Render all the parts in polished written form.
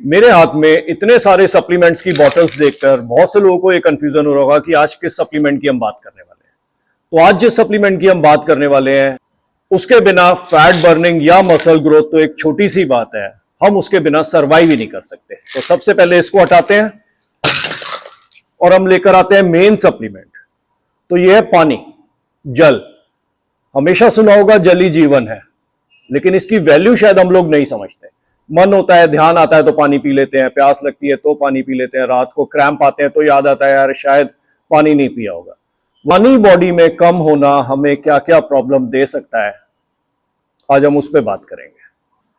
मेरे हाथ में इतने सारे सप्लीमेंट्स की बॉटल्स देखकर बहुत से लोगों को ये कंफ्यूजन हो रहा होगा कि आज किस सप्लीमेंट की हम बात करने वाले हैं। तो आज जिस सप्लीमेंट की हम बात करने वाले हैं उसके बिना फैट बर्निंग या मसल ग्रोथ तो एक छोटी सी बात है, हम उसके बिना सर्वाइव ही नहीं कर सकते। तो सबसे पहले इसको हटाते हैं और हम लेकर आते हैं मेन सप्लीमेंट। तो यह है पानी, जल। हमेशा सुना होगा जल ही जीवन है, लेकिन इसकी वैल्यू शायद हम लोग नहीं समझते। मन होता है, ध्यान आता है तो पानी पी लेते हैं, प्यास लगती है तो पानी पी लेते हैं, रात को क्रैम्प आते हैं तो याद आता है यार शायद पानी नहीं पिया होगा। पानी बॉडी में कम होना हमें क्या क्या प्रॉब्लम दे सकता है, आज हम उस पर बात करेंगे।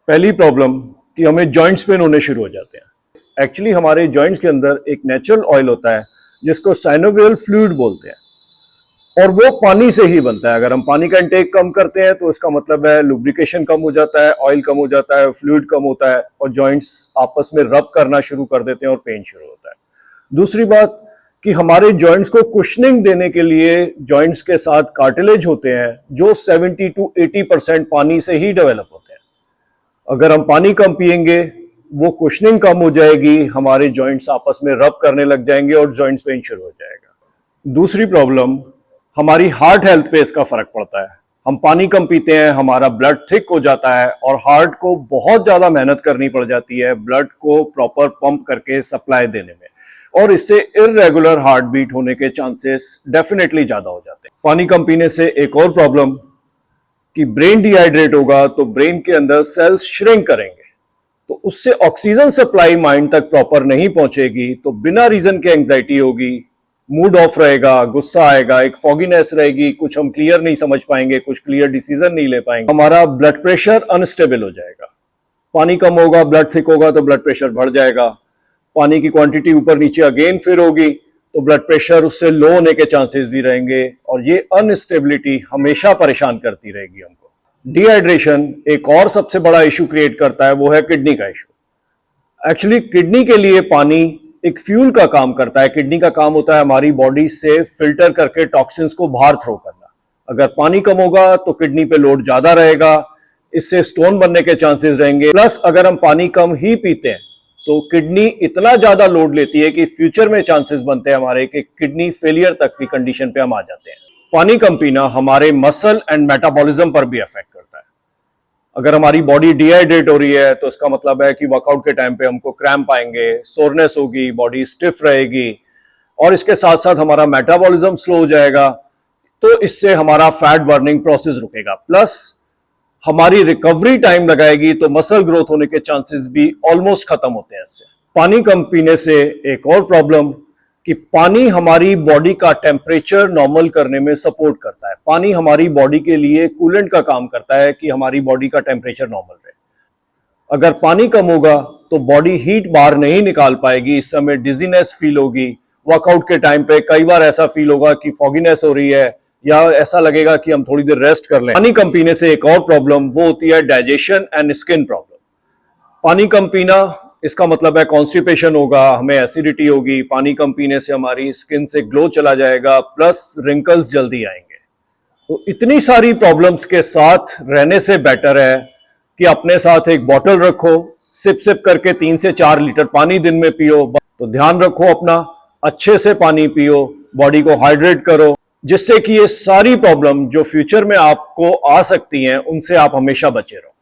पहली प्रॉब्लम कि हमें जॉइंट्स पेन होने शुरू हो जाते हैं। एक्चुअली हमारे जॉइंट्स के अंदर एक नेचुरल ऑयल होता है जिसको साइनोवियल फ्लूइड बोलते हैं, और वो पानी से ही बनता है। अगर हम पानी का इंटेक कम करते हैं तो इसका मतलब है लुब्रिकेशन कम हो जाता है, ऑयल कम हो जाता है, फ्लूइड कम होता है और जॉइंट्स आपस में रब करना शुरू कर देते हैं और पेन शुरू होता है। दूसरी बात कि हमारे जॉइंट्स को कुशनिंग देने के लिए जॉइंट्स के साथ कार्टिलेज होते हैं जो 70 to 80% पानी से ही डेवलप होते हैं। अगर हम पानी कम पिएंगे वो कुशनिंग कम हो जाएगी, हमारे जॉइंट्स आपस में रब करने लग जाएंगे और जॉइंट्स पेन शुरू हो जाएगा। दूसरी प्रॉब्लम, हमारी हार्ट हेल्थ पे इसका फर्क पड़ता है। हम पानी कम पीते हैं, हमारा ब्लड थिक हो जाता है और हार्ट को बहुत ज्यादा मेहनत करनी पड़ जाती है ब्लड को प्रॉपर पंप करके सप्लाई देने में, और इससे इररेगुलर हार्ट बीट होने के चांसेस डेफिनेटली ज्यादा हो जाते हैं। पानी कम पीने से एक और प्रॉब्लम कि ब्रेन डिहाइड्रेट होगा तो ब्रेन के अंदर सेल्स श्रिंक करेंगे, तो उससे ऑक्सीजन सप्लाई माइंड तक प्रॉपर नहीं पहुंचेगी, तो बिना रीजन के एंजाइटी होगी, मूड ऑफ रहेगा, गुस्सा आएगा, एक फॉगीनेस रहेगी, कुछ हम क्लियर नहीं समझ पाएंगे, कुछ क्लियर डिसीजन नहीं ले पाएंगे, हमारा ब्लड प्रेशर अनस्टेबल हो जाएगा। पानी कम होगा, ब्लड थिक होगा तो ब्लड प्रेशर बढ़ जाएगा। पानी की क्वांटिटी ऊपर नीचे अगेन फिर होगी तो ब्लड प्रेशर उससे लो होने के चांसेस भी रहेंगे, और ये अनस्टेबिलिटी हमेशा परेशान करती रहेगी हमको। डिहाइड्रेशन एक और सबसे बड़ा इशू क्रिएट करता है, वो है किडनी का इशू। एक्चुअली किडनी के लिए पानी एक फ्यूल का काम करता है। किडनी का काम होता है हमारी बॉडी से फिल्टर करके टॉक्सिन्स को बाहर थ्रो करना। अगर पानी कम होगा तो किडनी पे लोड ज्यादा रहेगा, इससे स्टोन बनने के चांसेस रहेंगे। प्लस अगर हम पानी कम ही पीते हैं तो किडनी इतना ज्यादा लोड लेती है कि फ्यूचर में चांसेस बनते हैं हमारे कि किडनी फेलियर तक की कंडीशन पे हम आ जाते हैं। पानी कम पीना हमारे मसल एंड मेटाबॉलिज्म पर भी इफेक्ट करता है। अगर हमारी बॉडी डिहाइड्रेट हो रही है तो इसका मतलब है कि वर्कआउट के टाइम पे हमको क्रैम्प आएंगे, सोरनेस होगी, बॉडी स्टिफ रहेगी, और इसके साथ साथ हमारा मेटाबॉलिज्म स्लो हो जाएगा, तो इससे हमारा फैट बर्निंग प्रोसेस रुकेगा, प्लस हमारी रिकवरी टाइम लगाएगी, तो मसल ग्रोथ होने के चांसेस भी ऑलमोस्ट खत्म होते हैं इससे। पानी कम पीने से एक और प्रॉब्लम कि पानी हमारी बॉडी का टेम्परेचर नॉर्मल करने में सपोर्ट करता है। पानी हमारी बॉडी के लिए कूलेंट का काम करता है कि हमारी बॉडी का टेम्परेचर नॉर्मल रहे। अगर पानी कम होगा तो बॉडी हीट बाहर नहीं निकाल पाएगी, इस समय डिजीनेस फील होगी, वर्कआउट के टाइम पे कई बार ऐसा फील होगा कि फॉगीनेस हो रही है या ऐसा लगेगा कि हम थोड़ी देर रेस्ट कर लें। पानी कम पीने से एक और प्रॉब्लम वो होती है डाइजेशन एंड स्किन प्रॉब्लम। पानी कम पीना इसका मतलब है कॉन्स्टिपेशन होगा, हमें एसिडिटी होगी। पानी कम पीने से हमारी स्किन से ग्लो चला जाएगा, प्लस रिंकल्स जल्दी आएंगे। तो इतनी सारी प्रॉब्लम्स के साथ रहने से बेटर है कि अपने साथ एक बॉटल रखो, सिप सिप करके 3 से 4 लीटर पानी दिन में पियो। तो ध्यान रखो अपना, अच्छे से पानी पियो, बॉडी को हाइड्रेट करो, जिससे कि ये सारी प्रॉब्लम जो फ्यूचर में आपको आ सकती हैं उनसे आप हमेशा बचे रहो।